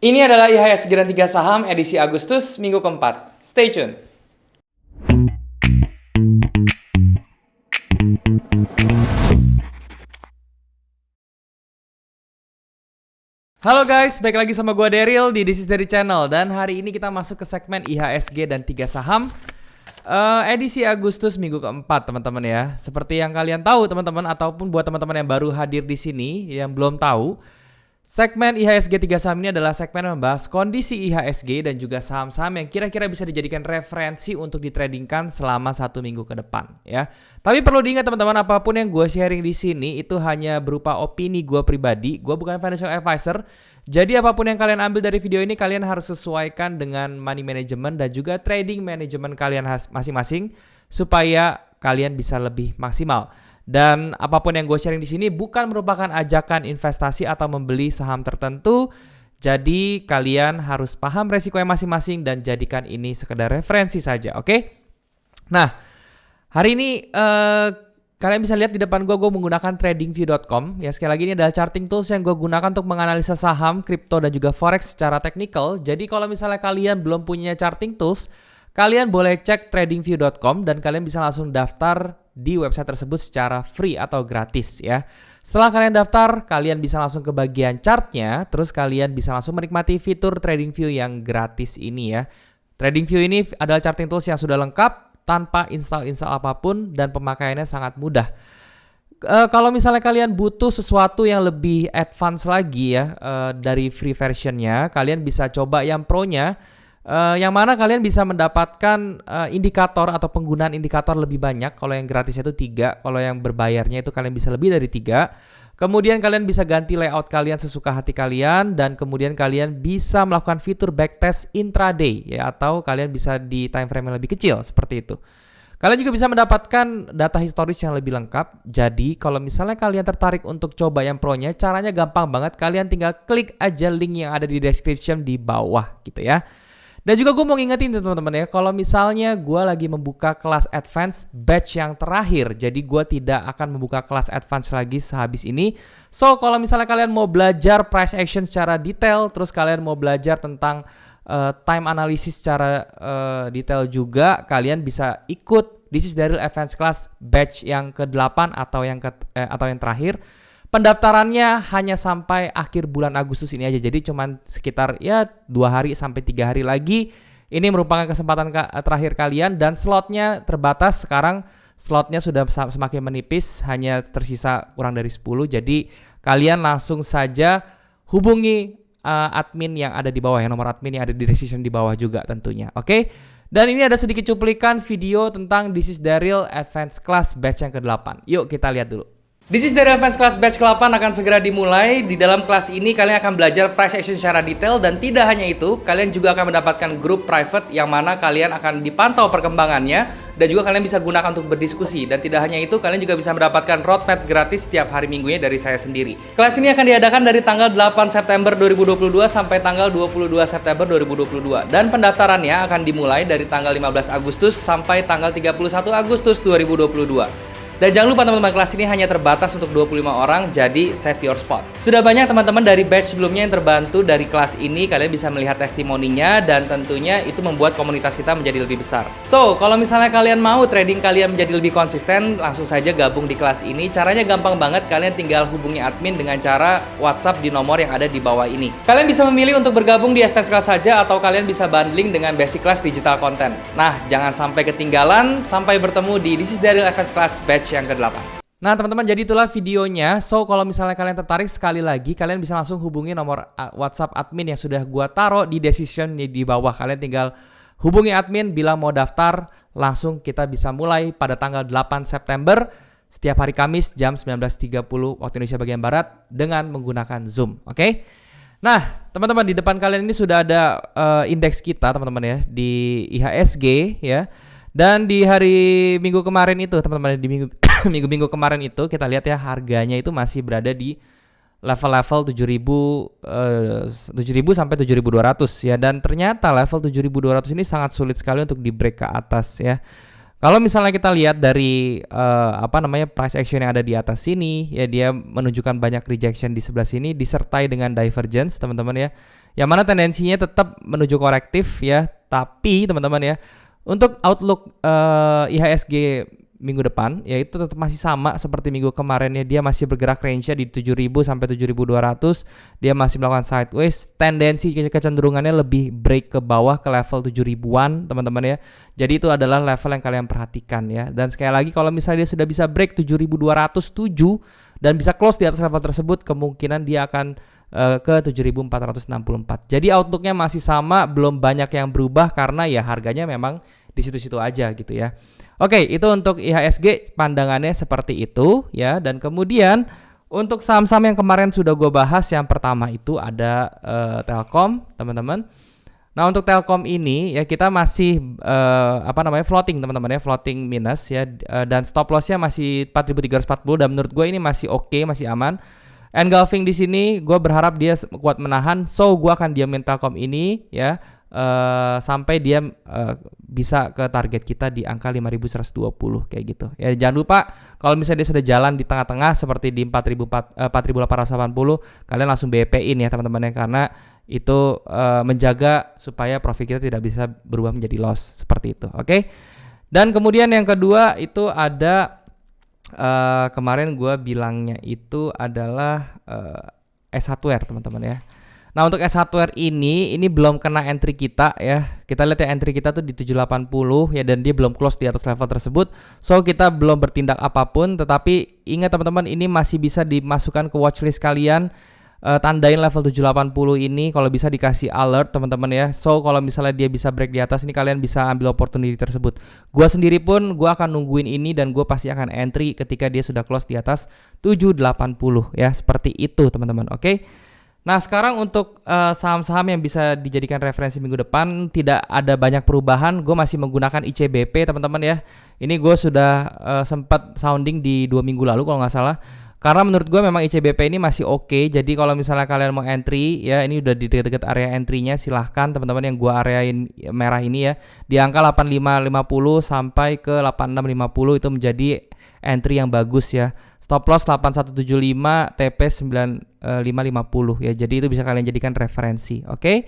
Ini adalah IHSG dan 3 saham edisi Agustus minggu keempat. Stay tune. Halo guys, balik lagi sama gue Daryl di This is Daryl Channel. Dan hari ini kita masuk ke segmen IHSG dan 3 saham edisi Agustus minggu keempat, teman-teman ya. Seperti yang kalian tahu teman-teman, ataupun buat teman-teman yang baru hadir di sini yang belum tahu, segmen IHSG 3 saham ini adalah segmen yang membahas kondisi IHSG dan juga saham-saham yang kira-kira bisa dijadikan referensi untuk ditradingkan selama 1 minggu ke depan ya. Tapi perlu diingat teman-teman, apapun yang gue sharing di sini itu hanya berupa opini gue pribadi. Gue bukan financial advisor. Jadi apapun yang kalian ambil dari video ini kalian harus sesuaikan dengan money management dan juga trading management kalian masing-masing supaya kalian bisa lebih maksimal. Dan apapun yang gue sharing di sini bukan merupakan ajakan investasi atau membeli saham tertentu. Jadi kalian harus paham resikonya masing-masing dan jadikan ini sekedar referensi saja, oke? Nah, hari ini kalian bisa lihat di depan gue menggunakan tradingview.com. Ya, sekali lagi ini adalah charting tools yang gue gunakan untuk menganalisa saham, kripto dan juga forex secara teknikal. Jadi kalau misalnya kalian belum punya charting tools, kalian boleh cek tradingview.com dan kalian bisa langsung daftar di website tersebut secara free atau gratis ya. Setelah kalian daftar, kalian bisa langsung ke bagian chartnya, terus kalian bisa langsung menikmati fitur TradingView yang gratis ini ya. TradingView ini adalah charting tools yang sudah lengkap tanpa install apapun dan pemakaiannya sangat mudah. Kalau misalnya kalian butuh sesuatu yang lebih advance lagi ya dari free versionnya, kalian bisa coba yang pro-nya. Yang mana kalian bisa mendapatkan indikator atau penggunaan indikator lebih banyak. Kalau yang gratisnya itu 3, kalau yang berbayarnya itu kalian bisa lebih dari 3. Kemudian kalian bisa ganti layout kalian sesuka hati kalian, dan kemudian kalian bisa melakukan fitur backtest intraday ya, atau kalian bisa di time frame yang lebih kecil seperti itu. Kalian juga bisa mendapatkan data historis yang lebih lengkap. Jadi kalau misalnya kalian tertarik untuk coba yang pro-nya, caranya gampang banget. Kalian tinggal klik aja link yang ada di description di bawah gitu ya. Dan juga gue mau ngingetin teman-teman ya, kalau misalnya gue lagi membuka kelas advance batch yang terakhir, jadi gue tidak akan membuka kelas advance lagi sehabis ini. So kalau misalnya kalian mau belajar price action secara detail, terus kalian mau belajar tentang time analysis secara detail juga, kalian bisa ikut This is Daryl Advance Class batch yang ke-8 atau yang terakhir. Pendaftarannya hanya sampai akhir bulan Agustus ini aja. Jadi cuman sekitar 2 hari sampai 3 hari lagi. Ini merupakan kesempatan terakhir kalian dan slotnya terbatas. Sekarang slotnya sudah semakin menipis, hanya tersisa kurang dari 10. Jadi kalian langsung saja hubungi admin yang ada di bawah, yang nomor admin yang ada di description di bawah juga tentunya. Oke? Dan ini ada sedikit cuplikan video tentang This is Daryl Advanced Class batch yang ke-8. Yuk kita lihat dulu. This is Daryl Advanced Class batch ke-8 akan segera dimulai. Di dalam kelas ini kalian akan belajar price action secara detail, dan tidak hanya itu, kalian juga akan mendapatkan grup private yang mana kalian akan dipantau perkembangannya dan juga kalian bisa gunakan untuk berdiskusi. Dan tidak hanya itu, kalian juga bisa mendapatkan roadmap gratis setiap hari minggunya dari saya sendiri. Kelas ini akan diadakan dari tanggal 8 September 2022 sampai tanggal 22 September 2022. Dan pendaftarannya akan dimulai dari tanggal 15 Agustus sampai tanggal 31 Agustus 2022. Dan jangan lupa teman-teman, kelas ini hanya terbatas untuk 25 orang, jadi save your spot. Sudah banyak teman-teman dari batch sebelumnya yang terbantu dari kelas ini. Kalian bisa melihat testimoninya dan tentunya itu membuat komunitas kita menjadi lebih besar. So, kalau misalnya kalian mau trading kalian menjadi lebih konsisten, langsung saja gabung di kelas ini. Caranya gampang banget, kalian tinggal hubungi admin dengan cara WhatsApp di nomor yang ada di bawah ini. Kalian bisa memilih untuk bergabung di Advanced Class saja atau kalian bisa bundling dengan Basic Class Digital Content. Nah, jangan sampai ketinggalan. Sampai bertemu di This is Daryl Advanced Class batch yang ke-8. Nah teman-teman, jadi itulah videonya. So kalau misalnya kalian tertarik, sekali lagi kalian bisa langsung hubungi nomor WhatsApp admin yang sudah gua taruh di description di bawah. Kalian tinggal hubungi admin bilang mau daftar, langsung kita bisa mulai pada tanggal 8 September setiap hari Kamis jam 19.30 waktu Indonesia bagian Barat dengan menggunakan Zoom. Oke? Nah teman-teman, di depan kalian ini sudah ada indeks kita teman-teman ya, di IHSG ya. Dan di hari Minggu kemarin itu teman-teman, di minggu kemarin itu kita lihat ya, harganya itu masih berada di level-level 7.000 sampai 7.200 ya. Dan ternyata level 7.200 ini sangat sulit sekali untuk di break ke atas ya. Kalau misalnya kita lihat dari price action yang ada di atas sini ya, dia menunjukkan banyak rejection di sebelah sini disertai dengan divergence teman-teman ya. Yang mana tendensinya tetap menuju korektif ya. Tapi teman-teman ya, untuk outlook IHSG minggu depan yaitu tetap masih sama seperti minggu kemarin ya, dia masih bergerak range-nya di 7.000 sampai 7.200. Dia masih melakukan sideways, tendensi kecenderungannya lebih break ke bawah ke level 7.000-an teman-teman ya. Jadi itu adalah level yang kalian perhatikan ya. Dan sekali lagi kalau misalnya dia sudah bisa break 7.207 dan bisa close di atas level tersebut, kemungkinan dia akan ke 7.464. Jadi outlooknya masih sama, belum banyak yang berubah karena ya harganya memang di situ-situ aja gitu ya. Oke, itu untuk IHSG pandangannya seperti itu ya. Dan kemudian untuk saham-saham yang kemarin sudah gue bahas, yang pertama itu ada Telkom, teman-teman. Nah, untuk Telkom ini ya kita masih floating teman-teman ya, floating minus ya, dan stop lossnya masih 4.340 dan menurut gue ini masih oke, masih aman. Engulfing di sini gue berharap dia kuat menahan, so gue akan diamin Telkom ini ya. Sampai dia bisa ke target kita di angka 5.120 kayak gitu. Ya jangan lupa kalau misalnya dia sudah jalan di tengah-tengah seperti di 4.880, kalian langsung BP-in ya teman-teman ya, karena itu menjaga supaya profit kita tidak bisa berubah menjadi loss seperti itu. Oke. Dan kemudian yang kedua itu ada kemarin gue bilangnya itu adalah S Hardware teman-teman ya. Nah, untuk S Hardware ini belum kena entry kita ya. Kita lihat ya entry kita tuh di 780 ya, dan dia belum close di atas level tersebut. So kita belum bertindak apapun, tetapi ingat teman-teman, ini masih bisa dimasukkan ke watchlist kalian. Tandain level 780 ini, kalau bisa dikasih alert teman-teman ya. So kalau misalnya dia bisa break di atas ini, kalian bisa ambil opportunity tersebut. Gua sendiri pun gua akan nungguin ini dan gua pasti akan entry ketika dia sudah close di atas 780 ya. Seperti itu teman-teman. Oke. Nah, sekarang untuk saham-saham yang bisa dijadikan referensi minggu depan tidak ada banyak perubahan. Gue masih menggunakan ICBP teman-teman ya. Ini gue sudah sempat sounding di 2 minggu lalu kalau nggak salah. Karena menurut gue memang ICBP ini masih oke. Jadi kalau misalnya kalian mau entry ya, ini udah di dekat-dekat area entry-nya, silahkan teman-teman yang gue areain merah ini ya. Di angka 8550 sampai ke 8650 itu menjadi entry yang bagus ya. Stop loss 8175, TP 9550 ya. Jadi itu bisa kalian jadikan referensi, oke?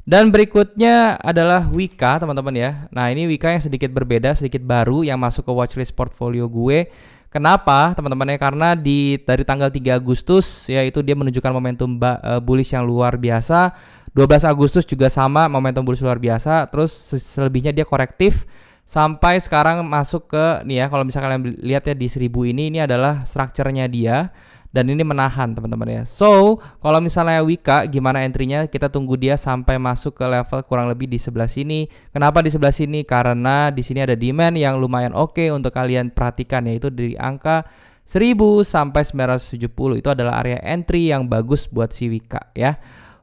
Dan berikutnya adalah Wika, teman-teman ya. Nah, ini Wika yang sedikit berbeda, sedikit baru yang masuk ke watchlist portfolio gue. Kenapa, teman-teman ya? Karena dari tanggal 3 Agustus ya, itu dia menunjukkan momentum bullish yang luar biasa. 12 Agustus juga sama, momentum bullish luar biasa. Terus selebihnya dia korektif sampai sekarang masuk ke nih ya, kalau misalnya kalian lihat ya di 1000 ini adalah strukturnya dia, dan ini menahan teman-teman ya. So kalau misalnya Wika gimana entry-nya, kita tunggu dia sampai masuk ke level kurang lebih di sebelah sini. Kenapa di sebelah sini? Karena di sini ada demand yang lumayan oke untuk kalian perhatikan, yaitu dari angka 1000 sampai 970. Itu adalah area entry yang bagus buat si Wika ya.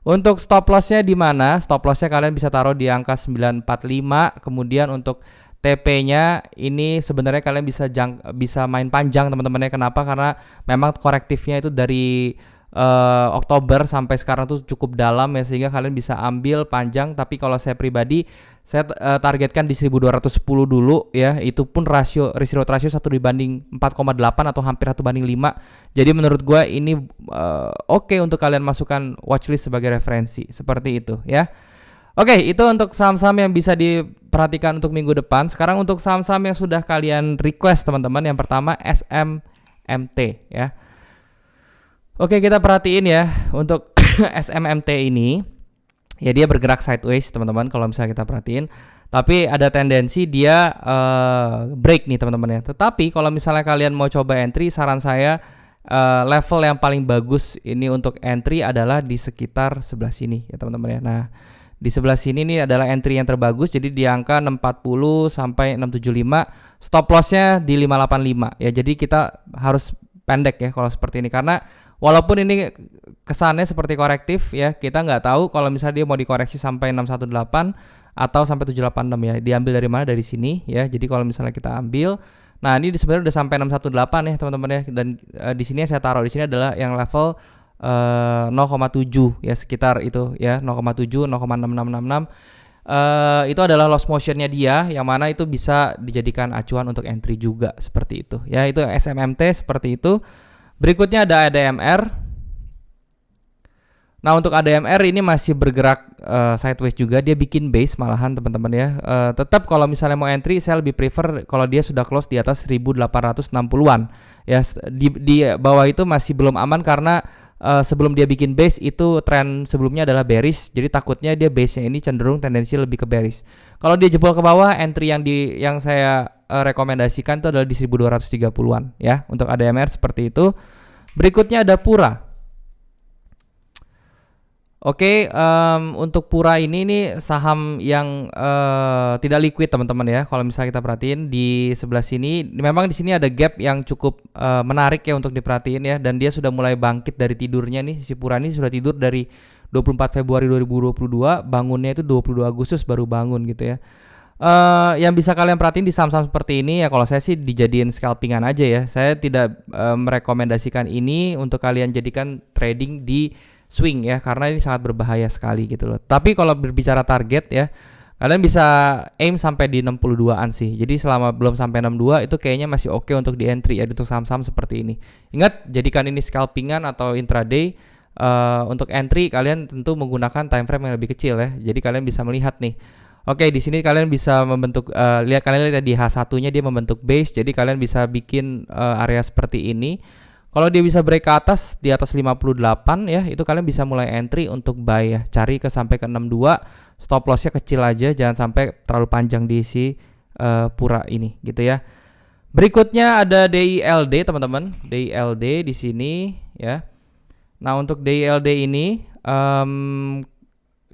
Untuk stop loss-nya di mana? Stop loss-nya kalian bisa taruh di angka 945. Kemudian untuk TP-nya ini sebenarnya kalian bisa main panjang teman-teman ya. Kenapa? Karena memang korektifnya itu dari Oktober sampai sekarang tuh cukup dalam ya, sehingga kalian bisa ambil panjang. Tapi kalau saya pribadi, saya targetkan di 1210 dulu ya. Itu pun risk reward ratio 1:4,8 atau hampir 1:5. Jadi menurut gue ini oke untuk kalian masukkan watchlist sebagai referensi seperti itu ya. Oke, itu untuk saham-saham yang bisa diperhatikan untuk minggu depan. Sekarang untuk saham-saham yang sudah kalian request teman-teman. Yang pertama SMMT ya. Oke, kita perhatiin ya untuk SMMT ini. Ya dia bergerak sideways teman-teman kalau misalnya kita perhatiin. Tapi ada tendensi dia break nih teman-teman ya. Tetapi kalau misalnya kalian mau coba entry, saran saya level yang paling bagus ini untuk entry adalah di sekitar sebelah sini ya teman-teman ya. Nah, di sebelah sini nih adalah entry yang terbagus, jadi di angka 640 sampai 675. Stop loss-nya di 585 ya. Jadi kita harus pendek ya kalau seperti ini, karena walaupun ini kesannya seperti korektif ya, kita nggak tahu kalau misalnya dia mau dikoreksi sampai 618 atau sampai 786 ya. Diambil dari mana? Dari sini ya. Jadi kalau misalnya kita ambil, nah ini sebenarnya udah sampai 618 ya teman-teman ya. Dan di sini saya taruh di sini adalah yang level 0,7 ya, sekitar itu ya, 0,7, 0,6666. Itu adalah loss motionnya dia, yang mana itu bisa dijadikan acuan untuk entry juga seperti itu ya. Itu SMMT seperti itu. Berikutnya ada ADMR. Nah untuk ADMR ini masih bergerak sideways juga, dia bikin base malahan teman-teman ya. Tetap kalau misalnya mau entry saya lebih prefer kalau dia sudah close di atas 1860-an ya. Di bawah itu masih belum aman karena sebelum dia bikin base itu tren sebelumnya adalah bearish, jadi takutnya dia base-nya ini cenderung tendensi lebih ke bearish. Kalau dia jebol ke bawah, entry yang saya rekomendasikan itu adalah di 1230-an ya untuk ADMR seperti itu. Berikutnya ada Pura. Oke, untuk Pura ini nih saham yang tidak liquid teman-teman ya. Kalau misalnya kita perhatiin di sebelah sini, memang di sini ada gap yang cukup menarik ya untuk diperhatiin ya. Dan dia sudah mulai bangkit dari tidurnya nih. Si Pura ini sudah tidur dari 24 Februari 2022, bangunnya itu 22 Agustus baru bangun gitu ya. Yang bisa kalian perhatiin di saham-saham seperti ini ya, kalau saya sih dijadiin scalpingan aja ya. Saya tidak merekomendasikan ini untuk kalian jadikan trading di swing ya, karena ini sangat berbahaya sekali gitu loh. Tapi kalau berbicara target ya, kalian bisa aim sampai di 62-an sih. Jadi selama belum sampai 62 itu kayaknya masih oke untuk di entry ya untuk saham-saham seperti ini. Ingat, jadikan ini scalpingan atau intraday. Untuk entry kalian tentu menggunakan time frame yang lebih kecil ya. Jadi kalian bisa melihat nih. Oke, di sini kalian bisa membentuk kalian lihat di H1-nya dia membentuk base. Jadi kalian bisa bikin area seperti ini. Kalau dia bisa break ke atas di atas 58 ya, itu kalian bisa mulai entry untuk buy ya. Cari sampai ke 62, stop lossnya kecil aja, jangan sampai terlalu panjang di si Pura ini gitu ya. Berikutnya ada DILD teman-teman, DILD di sini ya. Nah untuk DILD ini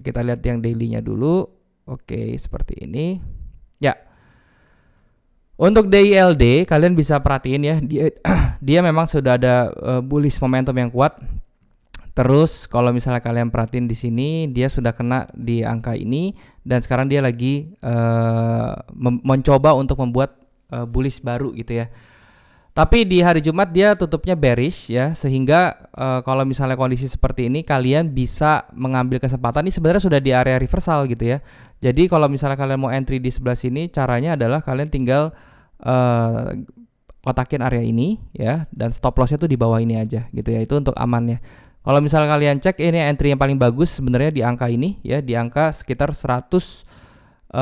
kita lihat yang daily-nya dulu. Oke, seperti ini ya. Untuk DILD kalian bisa perhatiin ya, dia memang sudah ada bullish momentum yang kuat. Terus kalau misalnya kalian perhatiin di sini, dia sudah kena di angka ini dan sekarang dia lagi mencoba untuk membuat bullish baru gitu ya. Tapi di hari Jumat dia tutupnya bearish ya, sehingga kalau misalnya kondisi seperti ini kalian bisa mengambil kesempatan. Ini sebenarnya sudah di area reversal gitu ya. Jadi kalau misalnya kalian mau entry di sebelah sini, caranya adalah kalian tinggal kotakin area ini ya, dan stop lossnya tuh di bawah ini aja gitu ya. Itu untuk amannya. Kalau misalnya kalian cek, ini entry yang paling bagus sebenarnya di angka ini ya, di angka sekitar 177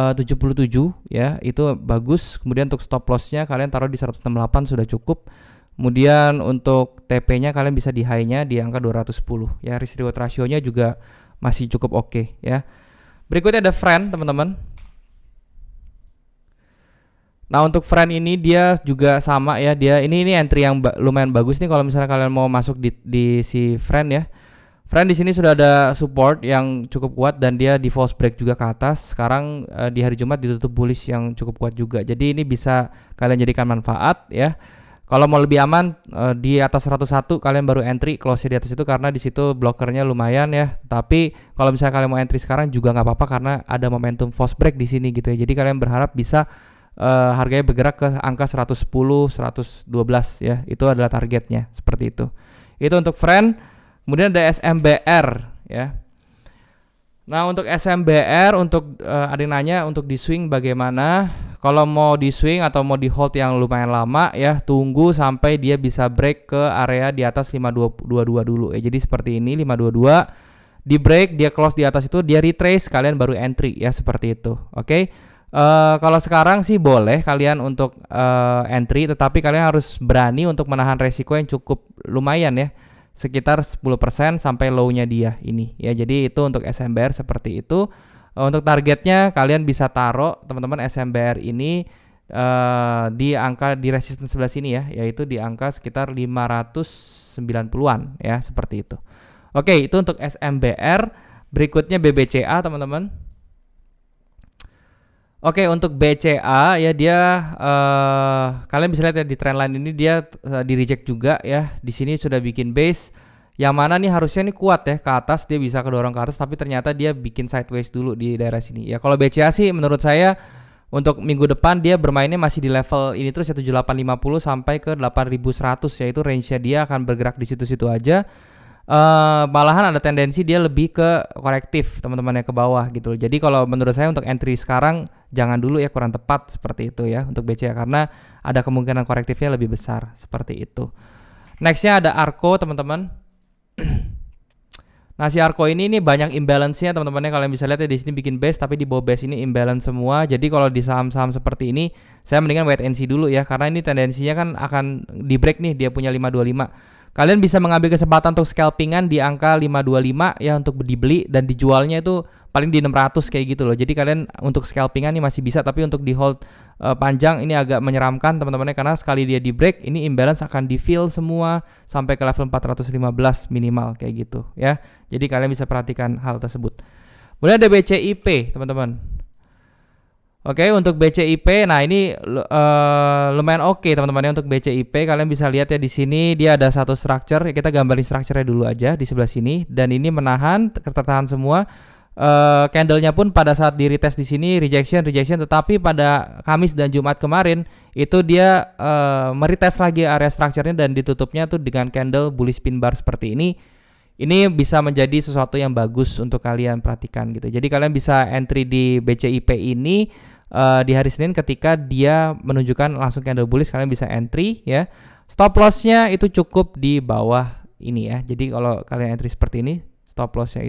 ya, itu bagus. Kemudian untuk stop lossnya kalian taruh di 168 sudah cukup. Kemudian untuk TP-nya kalian bisa di high-nya di angka 210 ya. Risk reward ratio-nya juga masih cukup oke ya. Berikutnya ada Friend teman-teman. Nah untuk Friend ini dia juga sama ya, dia ini entry yang lumayan bagus nih kalau misalnya kalian mau masuk di si Friend ya. Friend di sini sudah ada support yang cukup kuat dan dia di false break juga ke atas. Sekarang di hari Jumat ditutup bullish yang cukup kuat juga. Jadi ini bisa kalian jadikan manfaat ya. Kalau mau lebih aman di atas 101 kalian baru entry, close di atas itu karena di situ blokernya lumayan ya. Tapi kalau misalnya kalian mau entry sekarang juga nggak apa-apa karena ada momentum false break di sini gitu ya. Jadi kalian berharap bisa harganya bergerak ke angka 110, 112 ya. Itu adalah targetnya seperti itu. Itu untuk Friend. Kemudian ada SMBR ya. Nah untuk SMBR, untuk ada yang nanya untuk di swing bagaimana. Kalau mau di swing atau mau di hold yang lumayan lama ya, tunggu sampai dia bisa break ke area di atas 522 dulu ya. Jadi seperti ini 522 di break, dia close di atas itu, dia retrace, kalian baru entry ya, seperti itu. Oke. Kalau sekarang sih boleh kalian untuk entry, tetapi kalian harus berani untuk menahan resiko yang cukup lumayan ya, sekitar 10% sampai low-nya dia ini ya. Jadi itu untuk SMBR seperti itu. Untuk targetnya kalian bisa taruh teman-teman SMBR ini di angka di resistance sebelah sini ya, yaitu di angka sekitar 590-an ya, seperti itu. Oke, itu untuk SMBR. Berikutnya BBCA teman-teman. Oke, untuk BCA ya, dia kalian bisa lihat ya di trendline ini dia di reject juga ya. Di sini sudah bikin base yang mana nih harusnya nih kuat ya ke atas, dia bisa kedorong ke atas, tapi ternyata dia bikin sideways dulu di daerah sini. Ya kalau BCA sih menurut saya untuk minggu depan dia bermainnya masih di level ini terus ya, 7850 sampai ke 8100 ya, itu range-nya dia akan bergerak di situ-situ aja. Malahan ada tendensi dia lebih ke korektif teman-teman, yang ke bawah gitu. Jadi kalau menurut saya untuk entry sekarang jangan dulu ya, kurang tepat seperti itu ya untuk BCA, karena ada kemungkinan korektifnya lebih besar seperti itu. Nextnya ada Arko teman-teman. Nah, si Arko ini banyak imbalance-nya teman-teman ya. Kalian bisa lihat ya di sini bikin base tapi di bawah base ini imbalance semua. Jadi kalau di saham-saham seperti ini saya mendingan wait and see dulu ya, karena ini tendensinya kan akan di break nih, dia punya 525. Kalian bisa mengambil kesempatan untuk scalpingan di angka 525 ya untuk dibeli dan dijualnya itu paling di 600 kayak gitu loh. Jadi kalian untuk scalpingan ini masih bisa, tapi untuk di hold panjang ini agak menyeramkan teman-teman ya, karena sekali dia di break ini imbalance akan di fill semua sampai ke level 415 minimal kayak gitu ya. Jadi kalian bisa perhatikan hal tersebut. Kemudian ada BCIP teman-teman. Oke, untuk BCIP, nah ini lumayan oke teman-teman ya untuk BCIP. Kalian bisa lihat ya di sini dia ada satu structure. Kita gambarin structure-nya dulu aja di sebelah sini, dan ini menahan, tertahan semua. Candlenya pun pada saat di retest di sini rejection, tetapi pada Kamis dan Jumat kemarin itu dia meretest lagi area structure-nya dan ditutupnya tuh dengan candle bullish pin bar seperti ini. Ini bisa menjadi sesuatu yang bagus untuk kalian perhatikan gitu. Jadi kalian bisa entry di BCIP ini di hari Senin ketika dia menunjukkan langsung candle bullish, kalian bisa entry ya. Stop loss-nya itu cukup di bawah ini ya. Jadi kalau kalian entry seperti ini, stop loss-nya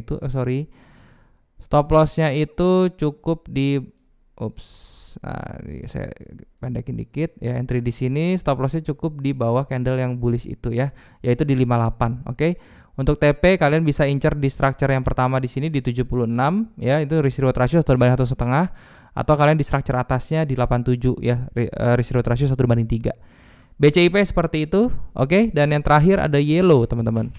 itu cukup di nah, saya pendekin dikit ya, entry di sini stop loss-nya cukup di bawah candle yang bullish itu ya, yaitu di 58. Oke. Untuk TP kalian bisa incer di structure yang pertama di sini di 76 ya, itu risk reward ratio 1/1,5, atau kalian di structure atasnya di 87 ya, risk reward ratio 1/3. BCIP seperti itu. Oke, dan yang terakhir ada yellow teman-teman.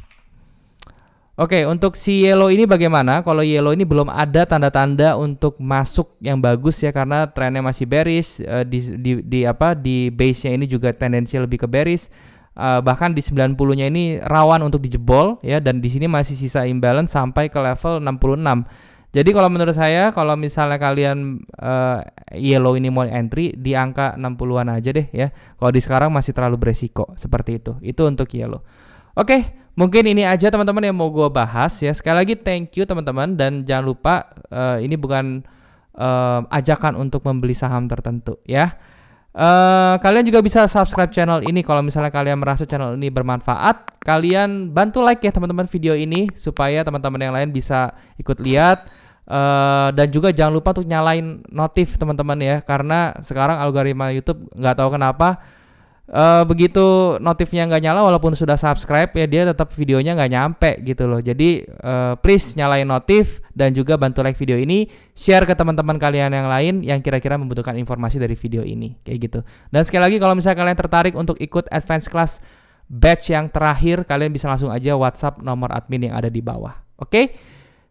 Oke, untuk si yellow ini bagaimana? Kalau yellow ini belum ada tanda-tanda untuk masuk yang bagus ya, karena trennya masih bearish, di base-nya ini juga tendensi lebih ke bearish. Bahkan di 90-nya ini rawan untuk dijebol ya, dan di sini masih sisa imbalance sampai ke level 66. Jadi kalau menurut saya, kalau misalnya kalian yellow ini mau entry di angka 60-an aja deh ya. Kalau di sekarang masih terlalu beresiko seperti itu. Itu untuk yellow. Oke, mungkin ini aja teman-teman yang mau gue bahas ya. Sekali lagi thank you teman-teman, dan jangan lupa ini bukan ajakan untuk membeli saham tertentu ya. Kalian juga bisa subscribe channel ini kalau misalnya kalian merasa channel ini bermanfaat. Kalian bantu like ya teman-teman video ini supaya teman-teman yang lain bisa ikut lihat. Dan juga jangan lupa untuk nyalain notif teman-teman ya, karena sekarang algoritma YouTube nggak tahu kenapa begitu notifnya nggak nyala walaupun sudah subscribe ya, dia tetap videonya nggak nyampe gitu loh. Jadi please nyalain notif dan juga bantu like video ini, share ke teman-teman kalian yang lain yang kira-kira membutuhkan informasi dari video ini kayak gitu. Dan sekali lagi kalau misalnya kalian tertarik untuk ikut advance class batch yang terakhir, kalian bisa langsung aja WhatsApp nomor admin yang ada di bawah. Oke?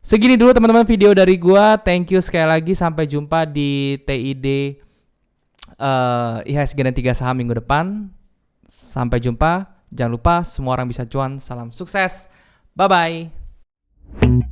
Segini dulu teman-teman video dari gua. Thank you sekali lagi, sampai jumpa di TID IHSG dan 3 saham minggu depan. Sampai jumpa. Jangan lupa semua orang bisa cuan. Salam sukses. Bye bye.